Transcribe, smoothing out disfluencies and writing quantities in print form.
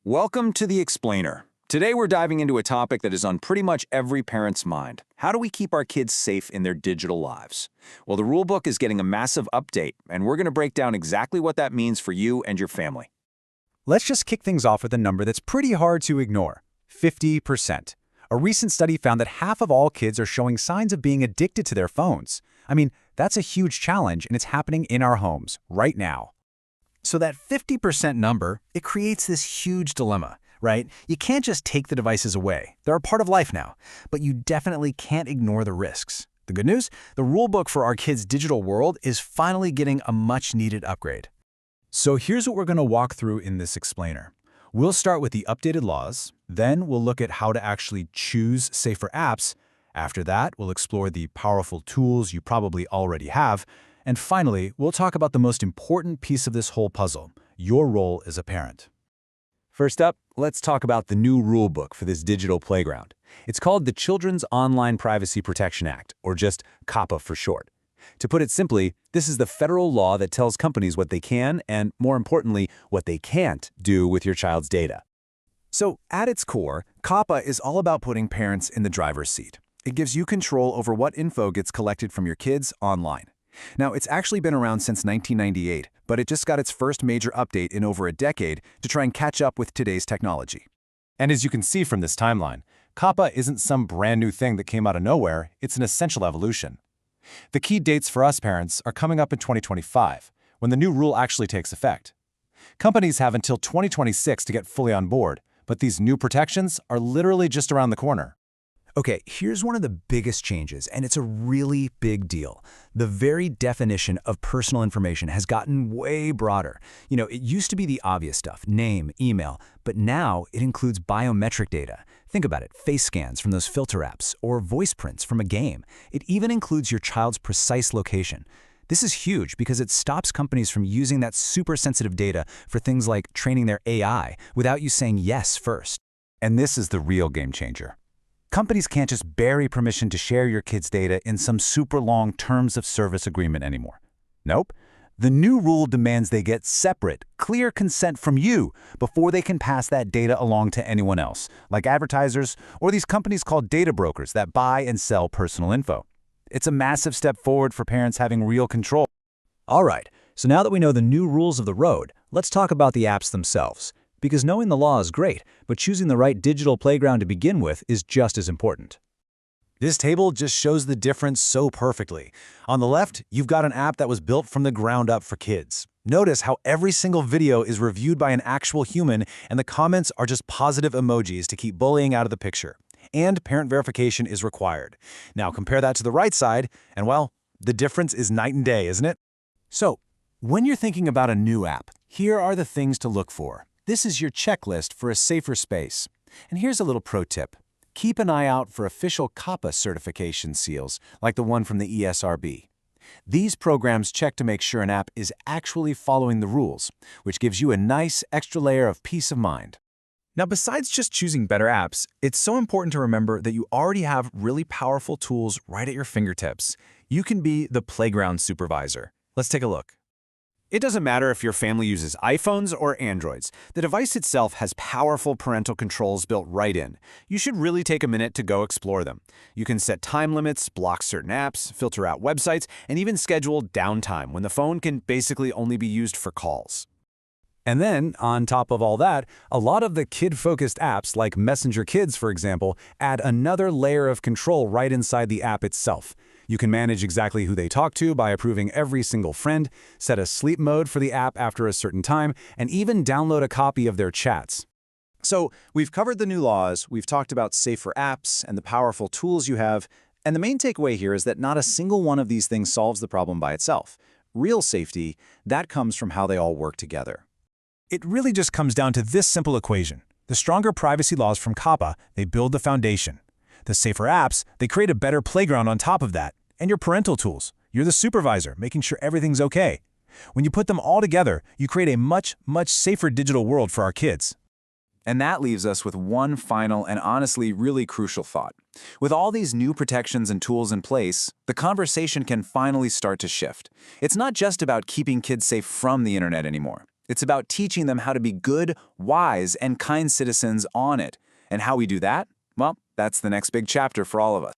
Welcome to The Explainer. Today we're diving into a topic that is on pretty much every parent's mind. How do we keep our kids safe in their digital lives? Well, the rulebook is getting a massive update, and we're going to break down exactly what that means for you and your family. Let's just kick things off with a number that's pretty hard to ignore: 50%. A recent study found that half of all kids are showing signs of being addicted to their phones. I mean, that's a huge challenge, and it's happening in our homes right now. So that 50% number, it creates this huge dilemma, right? You can't just take the devices away. They're a part of life now, but you definitely can't ignore the risks. The good news? The rulebook for our kids' digital world is finally getting a much-needed upgrade. So here's what we're going to walk through in this explainer. We'll start with the updated laws, then we'll look at how to actually choose safer apps. After that, we'll explore the powerful tools you probably already have. And finally, we'll talk about the most important piece of this whole puzzle: your role as a parent. First up, let's talk about the new rulebook for this digital playground. It's called the Children's Online Privacy Protection Act, or just COPPA for short. To put it simply, this is the federal law that tells companies what they can and, more importantly, what they can't do with your child's data. So, at its core, COPPA is all about putting parents in the driver's seat. It gives you control over what info gets collected from your kids online. Now, it's actually been around since 1998, but it just got its first major update in over a decade to try and catch up with today's technology. And as you can see from this timeline, COPPA isn't some brand new thing that came out of nowhere, it's an essential evolution. The key dates for us parents are coming up in 2025, when the new rule actually takes effect. Companies have until 2026 to get fully on board, but these new protections are literally just around the corner. Okay, here's one of the biggest changes, and it's a really big deal. The very definition of personal information has gotten way broader. It used to be the obvious stuff: name, email, but now it includes biometric data. Think about it: face scans from those filter apps, or voice prints from a game. It even includes your child's precise location. This is huge because it stops companies from using that super sensitive data for things like training their AI without you saying yes first. And this is the real game changer. Companies can't just bury permission to share your kids' data in some super long terms of service agreement anymore. Nope. The new rule demands they get separate, clear consent from you before they can pass that data along to anyone else, like advertisers or these companies called data brokers that buy and sell personal info. It's a massive step forward for parents having real control. All right, so now that we know the new rules of the road, let's talk about the apps themselves. Because knowing the law is great, but choosing the right digital playground to begin with is just as important. This table just shows the difference so perfectly. On the left, you've got an app that was built from the ground up for kids. Notice how every single video is reviewed by an actual human, and the comments are just positive emojis to keep bullying out of the picture. And parent verification is required. Now compare that to the right side, and well, the difference is night and day, isn't it? So, when you're thinking about a new app, here are the things to look for. This is your checklist for a safer space. And here's a little pro tip. Keep an eye out for official COPPA certification seals, like the one from the ESRB. These programs check to make sure an app is actually following the rules, which gives you a nice extra layer of peace of mind. Now, besides just choosing better apps, it's so important to remember that you already have really powerful tools right at your fingertips. You can be the playground supervisor. Let's take a look. It doesn't matter if your family uses iPhones or Androids. The device itself has powerful parental controls built right in. You should really take a minute to go explore them. You can set time limits, block certain apps, filter out websites, and even schedule downtime when the phone can basically only be used for calls. And then, on top of all that, a lot of the kid-focused apps, like Messenger Kids, for example, add another layer of control right inside the app itself. You can manage exactly who they talk to by approving every single friend, set a sleep mode for the app after a certain time, and even download a copy of their chats. So, we've covered the new laws, we've talked about safer apps and the powerful tools you have, and the main takeaway here is that not a single one of these things solves the problem by itself. Real safety, that comes from how they all work together. It really just comes down to this simple equation. The stronger privacy laws from COPPA, they build the foundation. The safer apps, they create a better playground on top of that. And your parental tools, you're the supervisor, making sure everything's okay. When you put them all together, you create a much, much safer digital world for our kids. And that leaves us with one final and honestly really crucial thought. With all these new protections and tools in place, the conversation can finally start to shift. It's not just about keeping kids safe from the internet anymore. It's about teaching them how to be good, wise, and kind citizens on it. And how we do that? Well, that's the next big chapter for all of us.